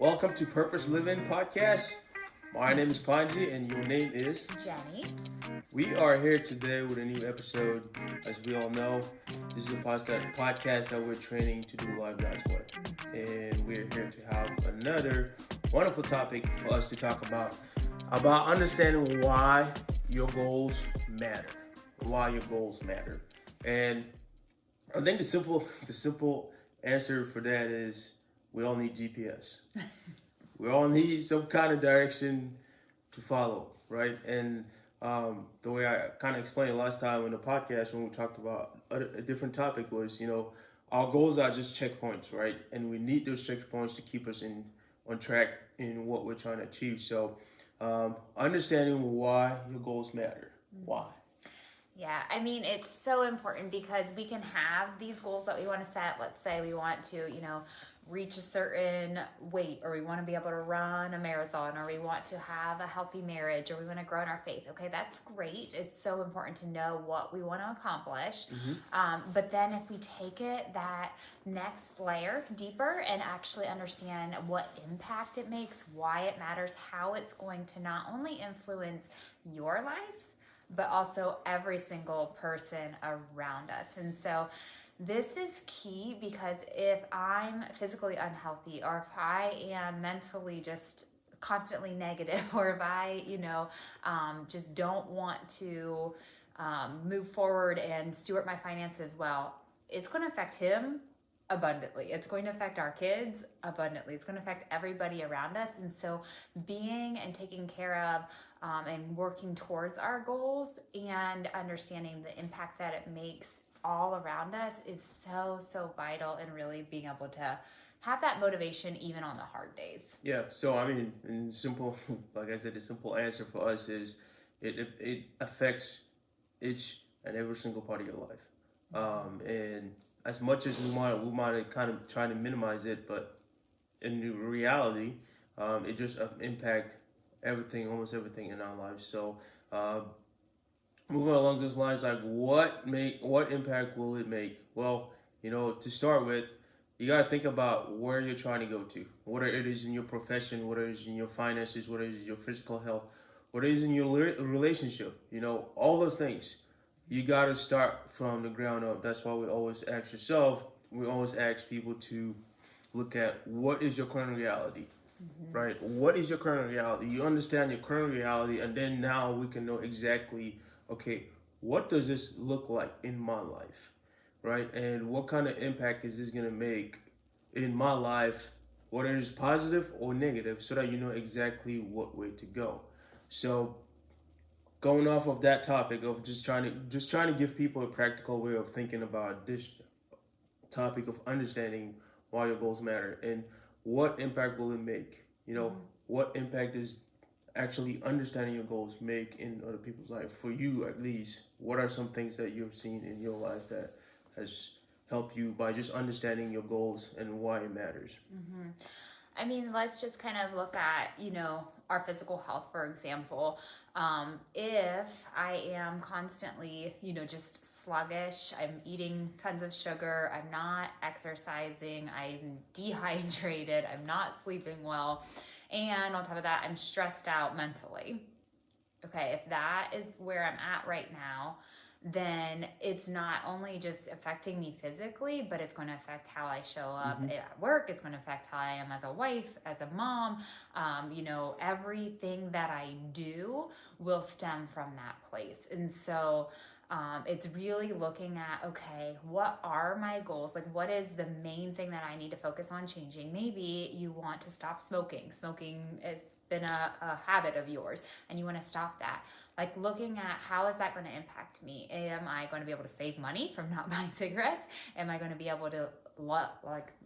Welcome to Purpose Living Podcast. My name is Panji and your name is Jenny. We are here today with a new episode. As we all know, this is a podcast that we're training to do life God's way. And we're here to have another wonderful topic for us to talk about understanding why your goals matter. Why your goals matter. And I think the simple answer for that is we all need GPS. We all need some kind of direction to follow, right? And the way I kind of explained last time in the podcast when we talked about a different topic was, our goals are just checkpoints, right? And we need those checkpoints to keep us on track in what we're trying to achieve. So understanding why your goals matter. Why? Yeah, I mean, it's so important because we can have these goals that we want to set. Let's say we want to, reach a certain weight, or we want to be able to run a marathon, or we want to have a healthy marriage, or we want to grow in our faith. Okay, that's great. It's so important to know what we want to accomplish. But then if we take it that next layer deeper and actually understand what impact it makes, why it matters, how it's going to not only influence your life, but also every single person around us. And so this is key, because if I'm physically unhealthy, or if I am mentally just constantly negative, or if I, just don't want to move forward and steward my finances well, it's going to affect him abundantly. It's going to affect our kids abundantly. It's going to affect everybody around us. And so being and taking care of and working towards our goals and understanding the impact that it makes all around us is so vital in really being able to have that motivation even on the hard days. Yeah, so I mean, in simple, like I said, the simple answer for us is it affects each and every single part of your life. And as much as we might kind of try to minimize it, but in reality, it just impact almost everything in our lives. So moving along those lines, like what impact will it make? Well, to start with, you got to think about where you're trying to go to. Whether it is in your profession, whether it is in your finances, whether it is your physical health, whether it is in your relationship, all those things. You got to start from the ground up. That's why we always ask yourself, we always ask people to look at what is your current reality, right? What is your current reality? You understand your current reality, and then now we can know exactly, okay, what does this look like in my life, right? And what kind of impact is this going to make in my life, whether it's positive or negative, so that you know exactly what way to go. So going off of that topic of just trying to give people a practical way of thinking about this topic of understanding why your goals matter and what impact will it make. What impact is actually understanding your goals make in other people's life, for you at least. What are some things that you've seen in your life that has helped you by just understanding your goals and why it matters? I mean, let's just kind of look at, our physical health, for example. If I am constantly, just sluggish, I'm eating tons of sugar, I'm not exercising, I'm dehydrated, I'm not sleeping well, and on top of that, I'm stressed out mentally. Okay, if that is where I'm at right now, then it's not only just affecting me physically, but it's going to affect how I show up at work. It's going to affect how I am as a wife, as a mom. Everything that I do will stem from that place. And so it's really looking at, okay, what are my goals? Like, what is the main thing that I need to focus on changing? Maybe you want to stop smoking. Smoking has been a habit of yours, and you want to stop that. Like, looking at how is that going to impact me? Am I going to be able to save money from not buying cigarettes? Am I going to be able to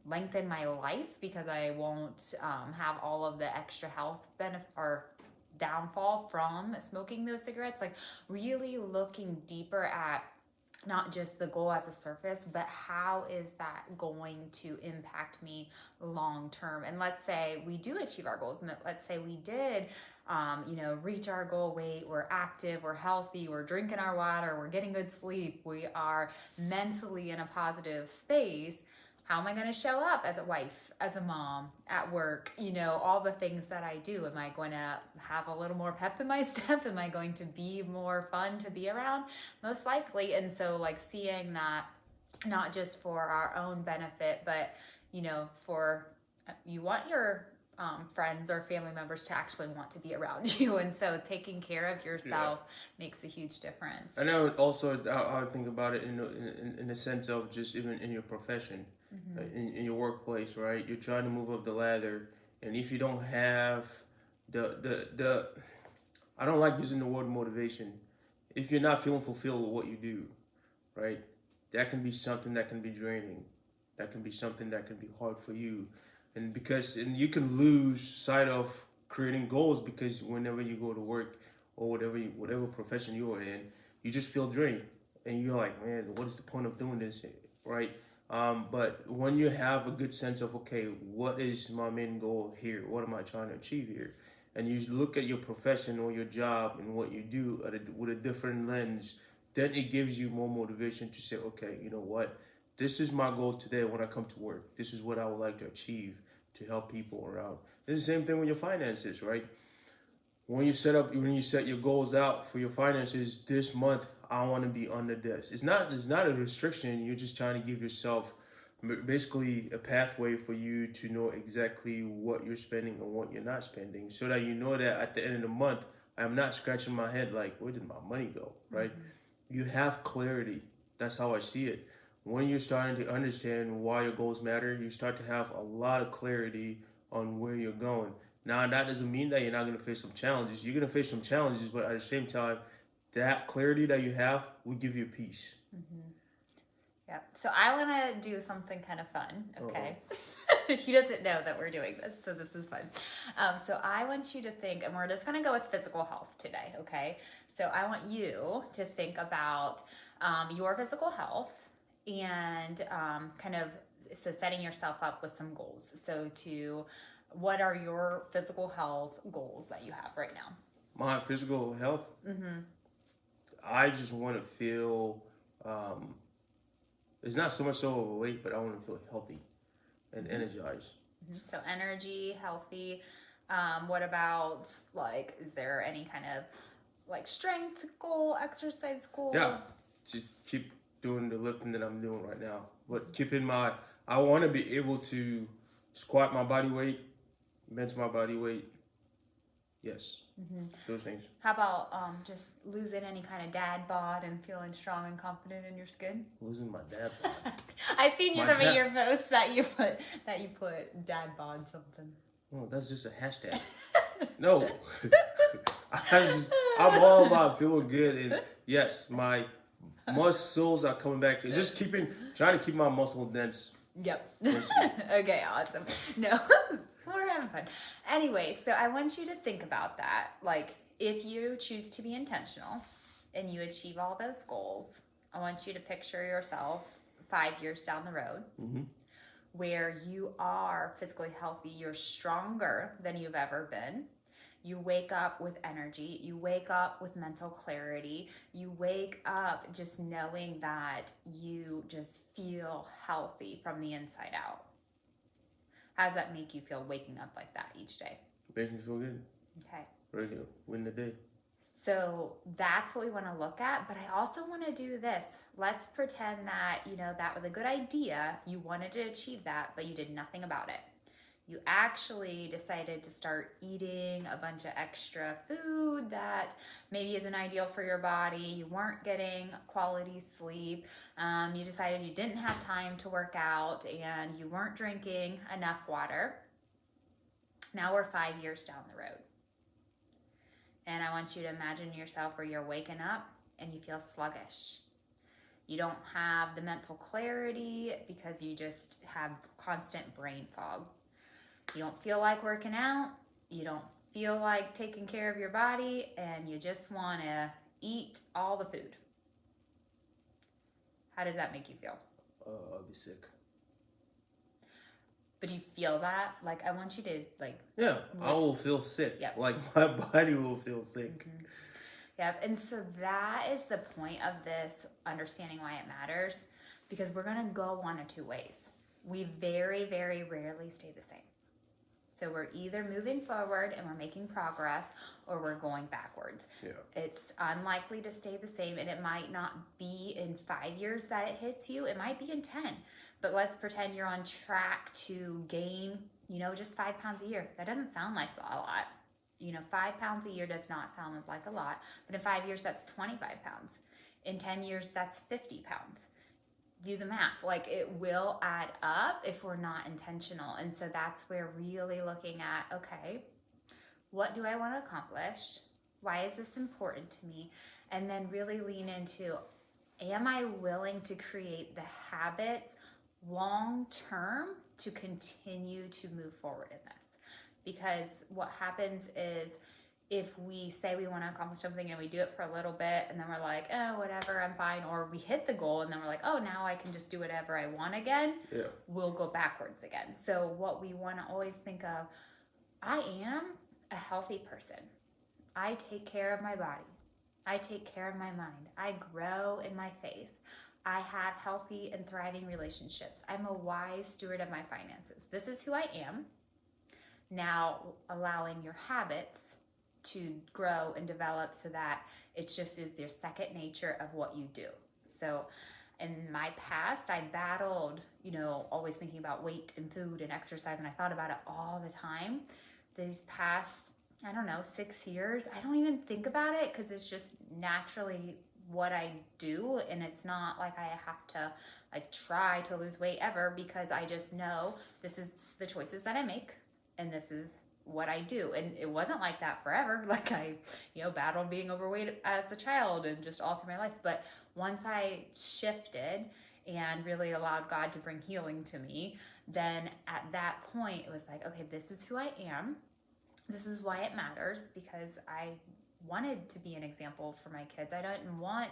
lengthen my life because I won't have all of the extra health benefit or downfall from smoking those cigarettes? Like, really looking deeper at not just the goal as a surface, but how is that going to impact me long term? And let's say we do achieve our goals. Let's say we did, reach our goal weight. We're active, we're healthy, we're drinking our water, we're getting good sleep, we are mentally in a positive space. How am I going to show up as a wife, as a mom, at work? All the things that I do. Am I going to have a little more pep in my step? Am I going to be more fun to be around? Most likely. And so, like, seeing that not just for our own benefit, but, for you want your friends or family members to actually want to be around you. And so taking care of yourself makes a huge difference. I know also I think about it in the sense of just even in your profession, in your workplace, right? You're trying to move up the ladder, and if you don't have the I don't like using the word motivation. If you're not feeling fulfilled with what you do, right? That can be something that can be draining. That can be something that can be hard for you. And you can lose sight of creating goals because whenever you go to work or whatever profession you are in, you just feel drained. And you're like, man, what is the point of doing this, right? But when you have a good sense of, okay, what is my main goal here? What am I trying to achieve here? And you look at your profession or your job and what you do with a different lens, then it gives you more motivation to say, okay, you know what? This is my goal today when I come to work. This is what I would like to achieve to help people around. It's the same thing with your finances, right? When you set your goals out for your finances, this month I want to be under this. It's not a restriction. You're just trying to give yourself basically a pathway for you to know exactly what you're spending and what you're not spending, so that you know that at the end of the month, I'm not scratching my head like, where did my money go, right? You have clarity. That's how I see it. When you're starting to understand why your goals matter, you start to have a lot of clarity on where you're going. Now, that doesn't mean that you're not going to face some challenges. You're going to face some challenges, but at the same time, that clarity that you have will give you peace. Yeah. So I want to do something kind of fun. Okay. He doesn't know that we're doing this, so this is fun. So I want you to think, and we're just going to go with physical health today. Okay. So I want you to think about your physical health and so setting yourself up with some goals. So what are your physical health goals that you have right now? My physical health? I just want to feel, it's not so much so overweight, but I want to feel healthy and energized. So energy, healthy. What about, like, is there any kind of like strength goal, exercise goal? Yeah, to keep doing the lifting that I'm doing right now. But keep in mind, I want to be able to squat my body weight, bench my body weight. Yes, those things. How about just losing any kind of dad bod and feeling strong and confident in your skin? Losing my dad bod. I've seen some of your posts that you put dad bod something. Oh, that's just a hashtag. No, I'm all about feeling good, and yes, my muscles are coming back. Just trying to keep my muscle dense. Yep. Okay, awesome. No, we're having fun. Anyway, so I want you to think about that. Like, if you choose to be intentional and you achieve all those goals, I want you to picture yourself 5 years down the road where you are physically healthy. You're stronger than you've ever been. You wake up with energy. You wake up with mental clarity. You wake up just knowing that you just feel healthy from the inside out. How does that make you feel waking up like that each day? Makes me feel good. Okay. Ready to win the day. So that's what we want to look at. But I also want to do this. Let's pretend that, that was a good idea. You wanted to achieve that, but you did nothing about it. You actually decided to start eating a bunch of extra food that maybe isn't ideal for your body. You weren't getting quality sleep. You decided you didn't have time to work out, and you weren't drinking enough water. Now we're 5 years down the road. And I want you to imagine yourself where you're waking up and you feel sluggish. You don't have the mental clarity because you just have constant brain fog. You don't feel like working out. You don't feel like taking care of your body, and you just want to eat all the food. How does that make you feel? I'll be sick. But do you feel that? Like, I want you to, like... Yeah, I will feel sick. Yep. Like, my body will feel sick. Yep, and so that is the point of this, understanding why it matters, because we're going to go one of two ways. we very, very rarely stay the same. So we're either moving forward and we're making progress, or we're going backwards. Yeah. It's unlikely to stay the same, and it might not be in 5 years that it hits you. It might be in 10. But let's pretend you're on track to gain, just 5 pounds a year. That doesn't sound like a lot. 5 pounds a year does not sound like a lot. But in 5 years, that's 25 pounds. In 10 years, that's 50 pounds. Do the math. Like, it will add up if we're not intentional. And so that's where really looking at, okay, what do I want to accomplish? Why is this important to me? And then really lean into, am I willing to create the habits long term to continue to move forward in this? Because what happens is, if we say we want to accomplish something and we do it for a little bit and then we're like, oh, whatever, I'm fine, or we hit the goal and then we're like, oh, now I can just do whatever I want again, we'll go backwards again. So what we want to always think of, I am a healthy person. I take care of my body. I take care of my mind. I grow in my faith. I have healthy and thriving relationships. I'm a wise steward of my finances. This is who I am. Now, allowing your habits to grow and develop so that it just is their second nature of what you do. So in my past, I battled, always thinking about weight and food and exercise, and I thought about it all the time. These past, 6 years, I don't even think about it because it's just naturally what I do, and it's not like I have to try to lose weight ever, because I just know this is the choices that I make, and this is what I do. And it wasn't like that forever. Like, I, battled being overweight as a child and just all through my life. But once I shifted and really allowed God to bring healing to me, then at that point it was like, okay, this is who I am. This is why it matters, because I wanted to be an example for my kids. I didn't want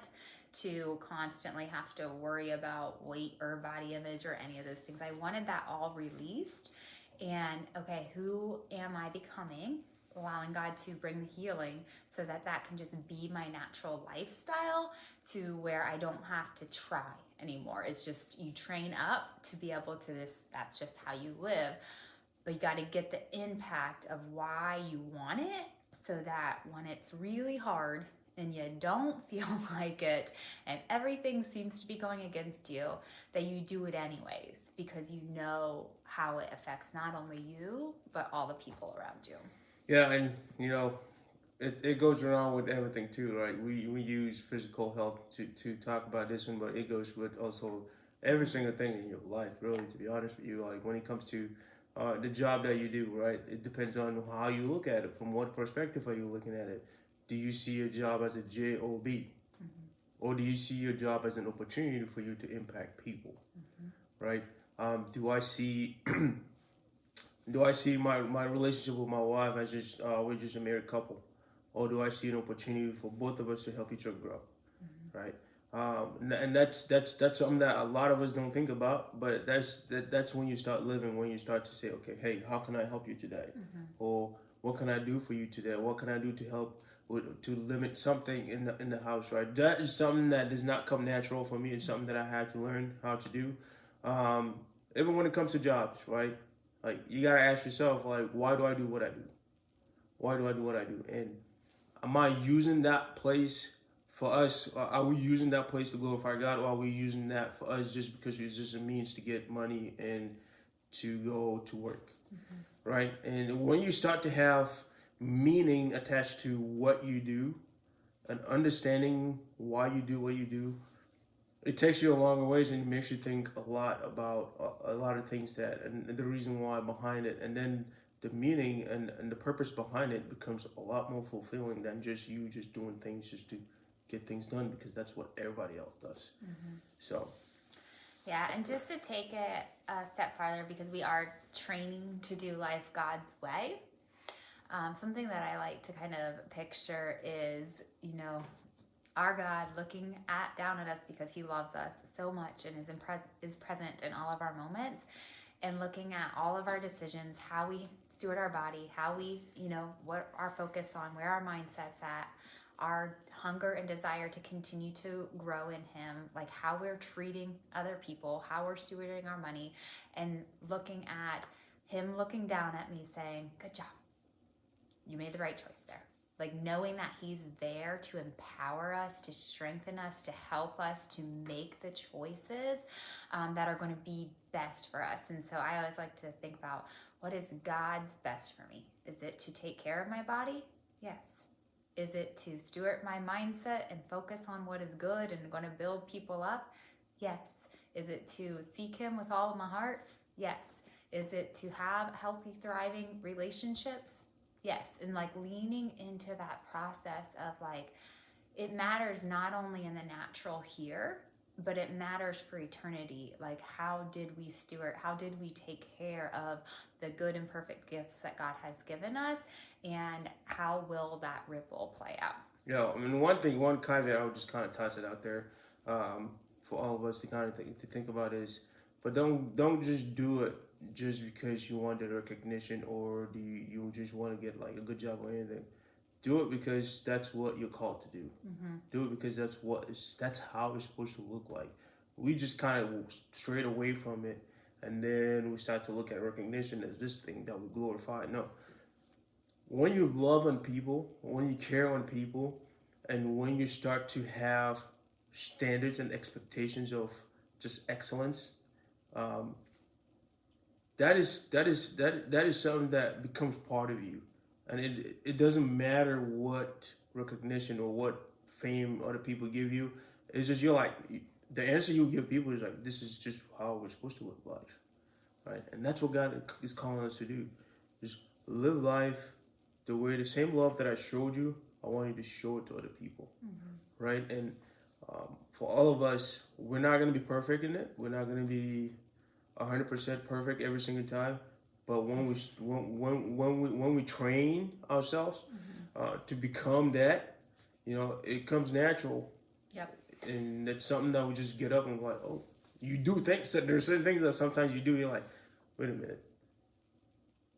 to constantly have to worry about weight or body image or any of those things. I wanted that all released. And okay, who am I becoming? Allowing God to bring the healing so that that can just be my natural lifestyle, to where I don't have to try anymore. It's just, you train up to be able to that's just how you live. But you got to get the impact of why you want it, so that when it's really hard and you don't feel like it and everything seems to be going against you, that you do it anyways, because you know how it affects not only you, but all the people around you. Yeah, and it goes around with everything too, right? We use physical health to talk about this one, but it goes with also every single thing in your life, really, to be honest with you. Like, when it comes to the job that you do, right? It depends on how you look at it. From what perspective are you looking at it? Do you see your job as a job? Or do you see your job as an opportunity for you to impact people, right? Do I see my relationship with my wife as just we're just a married couple, or do I see an opportunity for both of us to help each other grow, right? And that's something that a lot of us don't think about, but that's when you start living, when you start to say, okay, hey, how can I help you today, or what can I do for you today? What can I do to help to limit something in the house, right? That is something that does not come natural for me. It's something that I had to learn how to do. Even when it comes to jobs, right? Like, you gotta ask yourself, like, why do I do what I do? Why do I do what I do? And am I using that place for us? Are we using that place to glorify God, or are we using that for us just because it's just a means to get money and to go to work, right? And when you start to have meaning attached to what you do and understanding why you do what you do, it takes you a longer ways, and it makes you think a lot about a lot of things and the reason why behind it, and then the meaning and the purpose behind it becomes a lot more fulfilling than just you just doing things just to get things done, because that's what everybody else does. So yeah, and just to take it a step farther, because we are training to do life God's way, something that I like to kind of picture is, our God looking down at us because he loves us so much and is present in all of our moments, and looking at all of our decisions, how we steward our body, how we, what our focus on, where our mindset's at, our hunger and desire to continue to grow in Him, like how we're treating other people, how we're stewarding our money, and looking at Him looking down at me saying, good job. You made the right choice there. Like knowing that He's there to empower us, to strengthen us, to help us to make the choices that are going to be best for us. And so I always like to think about, what is God's best for me? Is it to take care of my body? Yes. Is it to steward my mindset and focus on what is good and going to build people up? Yes. Is it to seek Him with all of my heart? Yes. Is it to have healthy, thriving relationships? Yes. And like leaning into that process of like, it matters not only in the natural here, but it matters for eternity. Like, how did we steward? How did we take care of the good and perfect gifts that God has given us? And how will that ripple play out? Yeah, I mean, one caveat I would just kind of toss it out there for all of us to kind of think about is, but don't just do it just because you want the recognition or you just want to get like a good job or anything. Do it because that's what you're called to do. Mm-hmm. Do it because that's how it's supposed to look like. We just kind of strayed away from it, and then we start to look at recognition as this thing that we glorify. No. When you love on people, when you care on people, and when you start to have standards and expectations of just excellence, that is something that becomes part of you. And it doesn't matter what recognition or what fame other people give you. It's just you're like, the answer you give people is like, this is just how we're supposed to live life, right? And that's what God is calling us to do. Just live life the same love that I showed you, I want you to show it to other people, right? And for all of us, we're not going to be perfect in it. We're not going to be 100% perfect every single time. But when we train ourselves to become that, it comes natural. Yep. And it's something that we just get up and like, oh, you do things. So there's certain things that sometimes you do. You're like, wait a minute,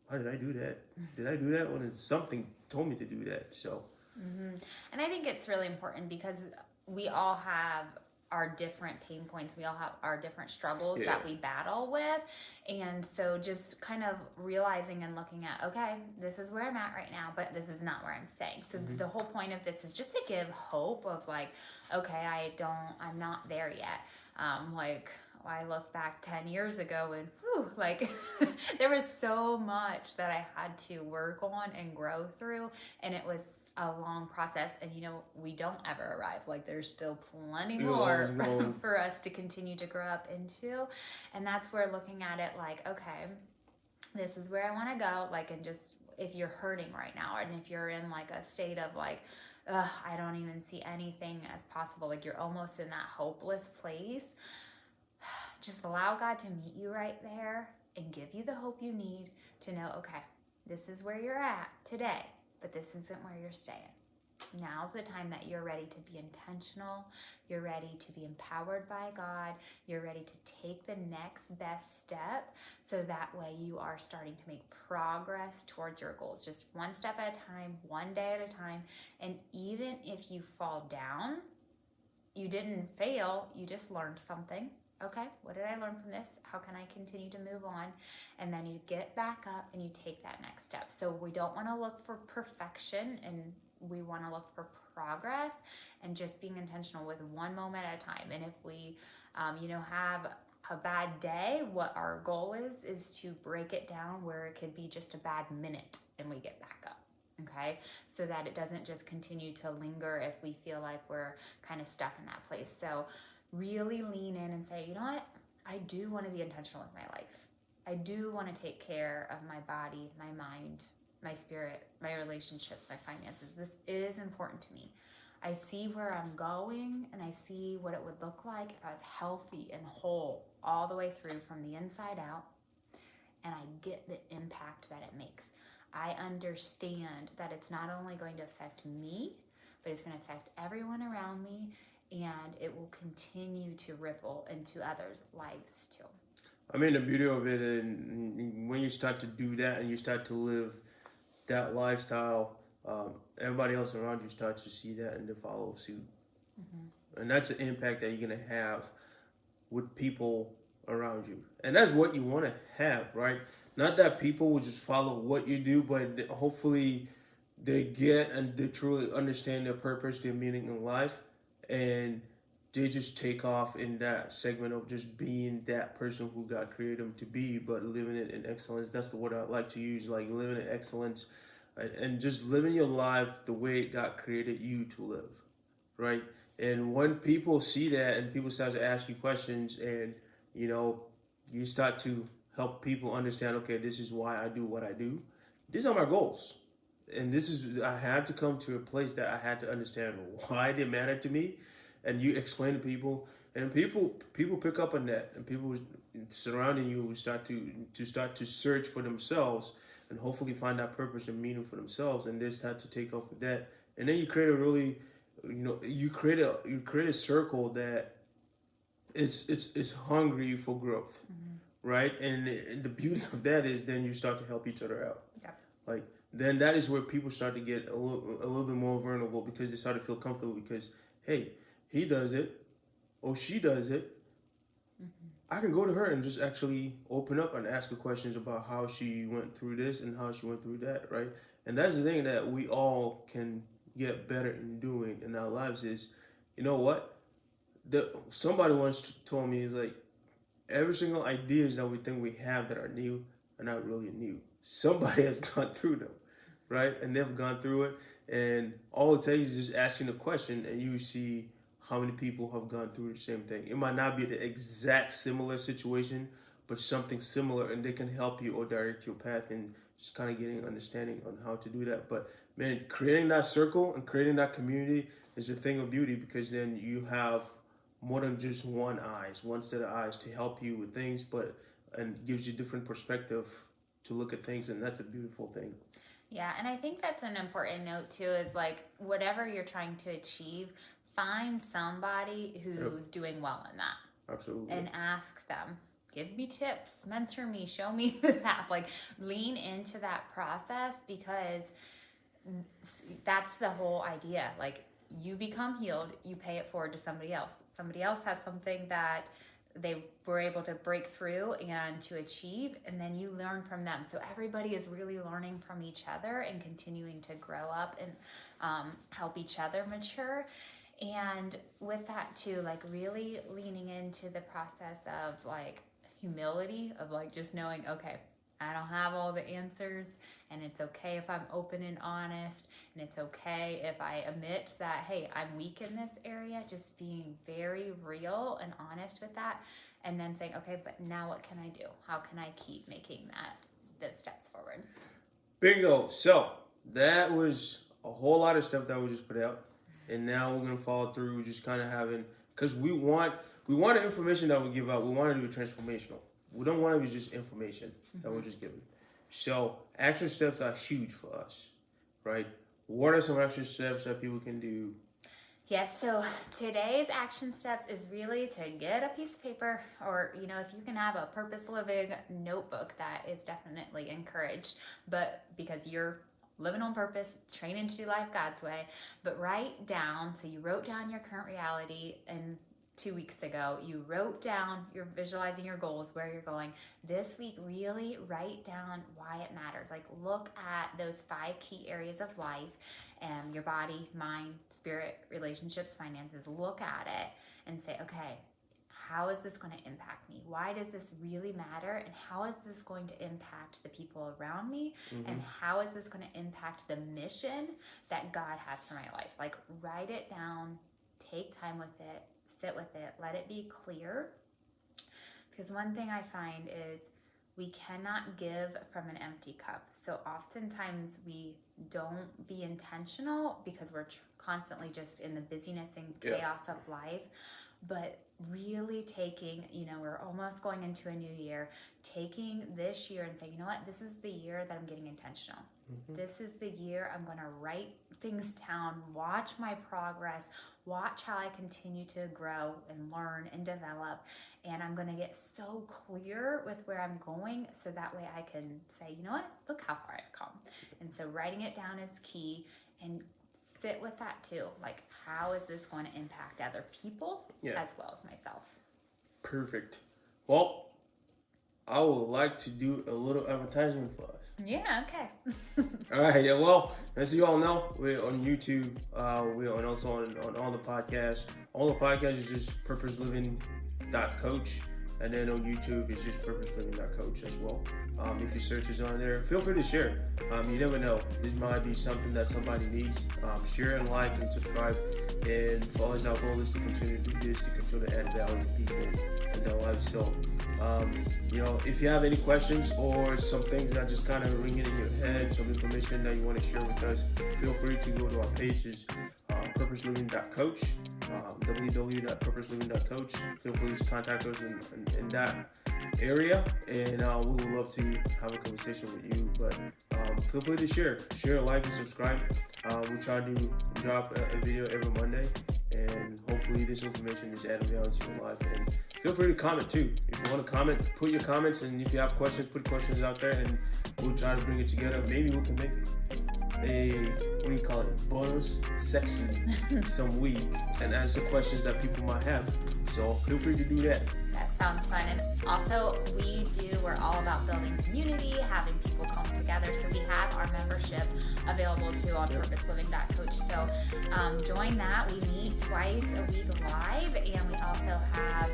why did I do that? Did I do that when something told me to do that? So. And I think it's really important because we all have our different pain points. We all have our different struggles that we battle with. And so just kind of realizing and looking at, okay, this is where I'm at right now, but this is not where I'm staying. So the whole point of this is just to give hope of like, okay, I'm not there yet. I look back 10 years ago and there was so much that I had to work on and grow through. And it was a long process. And, we don't ever arrive. Like there's still plenty more for us to continue to grow up into. And that's where looking at it like, okay, this is where I want to go. Like, and just if you're hurting right now and if you're in like a state of like, I don't even see anything as possible. Like you're almost in that hopeless place. Just allow God to meet you right there and give you the hope you need to know, okay, this is where you're at today, but this isn't where you're staying. Now's the time that you're ready to be intentional. You're ready to be empowered by God. You're ready to take the next best step so that way you are starting to make progress towards your goals. Just one step at a time, one day at a time. And even if you fall down, you didn't fail, you just learned something. Okay, what did I learn from this? How can I continue to move on? And then you get back up and you take that next step. So we don't want to look for perfection, and we want to look for progress and just being intentional with one moment at a time. And if we, have a bad day, what our goal is to break it down where it could be just a bad minute and we get back up. Okay, so that it doesn't just continue to linger if we feel like we're kind of stuck in that place. So really lean in and say, you know what? I do want to be intentional with my life. I do want to take care of my body, my mind, my spirit, my relationships, my finances. This is important to me. I see where I'm going and I see what it would look like if I was healthy and whole all the way through from the inside out. And I get the impact that it makes. I understand that it's not only going to affect me, but it's going to affect everyone around me. And it will continue to ripple into others' lives too. I mean, the beauty of it, and when you start to do that and you start to live that lifestyle, everybody else around you starts to see that and they follow suit. Mm-hmm. And that's the impact that you're going to have with people around you. And that's what you want to have, right? Not that people will just follow what you do, but hopefully they get and they truly understand their purpose, their meaning in life, and they just take off in that segment of just being that person who God created them to be, but living it in excellence. That's the word I like to use, like living in excellence and just living your life the way God created you to live, right? And when people see that and people start to ask you questions and, you know, you start to help people understand, okay, this is why I do what I do. These are my goals. And this is, I had to come to a place that I had to understand why they matter to me. And you explain to people, and people pick up on that, and people surrounding you will start to search for themselves and hopefully find that purpose and meaning for themselves, and they start to take off with that. And then you create a really, you create a circle that it's hungry for growth, right? And the beauty of that is then you start to help each other out. Yeah. Like then that is where people start to get a little bit more vulnerable because they start to feel comfortable because hey, he does it or she does it. I can go to her and just actually open up and ask her questions about how she went through this and how she went through that, right? And that's the thing that we all can get better in doing in our lives is, you know what? Somebody once told me is like every single ideas that we think we have that are new are not really new. Somebody has gone through them, right? And they've gone through it, and all it takes is just asking a question, and you see how many people have gone through the same thing. It might not be the exact similar situation, but something similar, and they can help you or direct your path and just kind of getting understanding on how to do that. But man, creating that circle and creating that community is a thing of beauty because then you have more than just one set of eyes to help you with things, but and gives you different perspective to look at things, and that's a beautiful thing. Yeah, and I think that's an important note too is like whatever you're trying to achieve, find somebody who's doing well in that. Absolutely. And ask them, give me tips, mentor me, show me the path. Like lean into that process because that's the whole idea. Like you become healed, you pay it forward to somebody else. Somebody else has something that they were able to break through and to achieve, and then you learn from them. So everybody is really learning from each other and continuing to grow up and help each other mature. And with that too, like really leaning into the process of like humility of like just knowing, okay, I don't have all the answers, and it's okay if I'm open and honest, and it's okay if I admit that, hey, I'm weak in this area, just being very real and honest with that, and then saying, okay, but now what can I do? How can I keep making those steps forward? Bingo. So that was a whole lot of stuff that we just put out, and now we're gonna follow through, just kind of having, because we want the information that we give out. We want to do transformational. We don't want to be just information that we're just giving. So action steps are huge for us, right? What are some action steps that people can do? Yes, so today's action steps is really to get a piece of paper, or if you can have a purpose living notebook, that is definitely encouraged. But because you're living on purpose, training to do life God's way, but write down. So you wrote down your current reality, and 2 weeks ago, you wrote down, you're visualizing your goals, where you're going. This week, really write down why it matters. Like look at those 5 key areas of life, your body, mind, spirit, relationships, finances. Look at it and say, okay, how is this going to impact me? Why does this really matter? And how is this going to impact the people around me? And how is this going to impact the mission that God has for my life? Like write it down, take time with it, sit with it, let it be clear. Because one thing I find is we cannot give from an empty cup. So oftentimes we don't be intentional because we're constantly just in the busyness and chaos of life. But really taking, we're almost going into a new year, taking this year and saying, you know what, this is the year that I'm getting intentional. This is the year I'm going to write things down, watch my progress, watch how I continue to grow and learn and develop. And I'm going to get so clear with where I'm going so that way I can say, you know what, look how far I've come. And so writing it down is key, and sit with that too. Like, how is this going to impact other people as well as myself? Perfect. Well, I would like to do a little advertisement for us. Yeah, okay. All right. Yeah. Well, as you all know, we're on YouTube. We're also on all the podcasts. All the podcasts is just purposeliving.coach. And then on YouTube, it's just purposeliving.coach as well. If your search is on there, feel free to share. You never know. This might be something that somebody needs. Share and like and subscribe. And for us, our goal is to continue to do this, to continue to add value to people in their life. So, if you have any questions or some things that just kind of ringing in your head, some information that you want to share with us, feel free to go to our pages, purposeliving.coach. www.purposeliving.coach. Feel free to contact us in that area, and we would love to have a conversation with you. But feel free to share, like, and subscribe. We try to drop a video every Monday, and hopefully this information is adding value to your life. And feel free to comment too. If you want to comment, put your comments, and if you have questions, put questions out there, and we'll try to bring it together. Maybe we can make bonus section some week and answer questions that people might have. So feel free to do that. That sounds fun. And also, we're all about building community, having people come together. So we have our membership available too on purposeliving.coach. So join that. We meet twice a week live, and we also have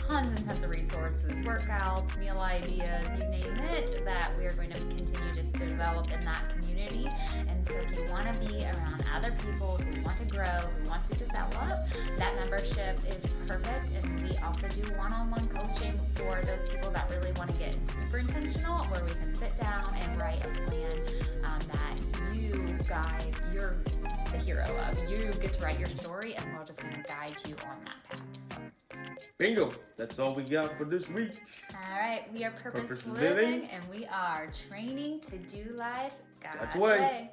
tons and tons of resources, workouts, meal ideas, you name it, that we are going to continue just to develop in that community. And so if you want to be around other people who want to grow, who want to develop, that membership is perfect. And we also do one-on-one coaching for those people that really want to get super intentional, where we can sit down and write a plan that you guide, you're the hero of. You get to write your story, and we're just going to guide you on that path. So. Bingo. That's all we got for this week. All right. We are Purpose Living, and we are training to do life God's way.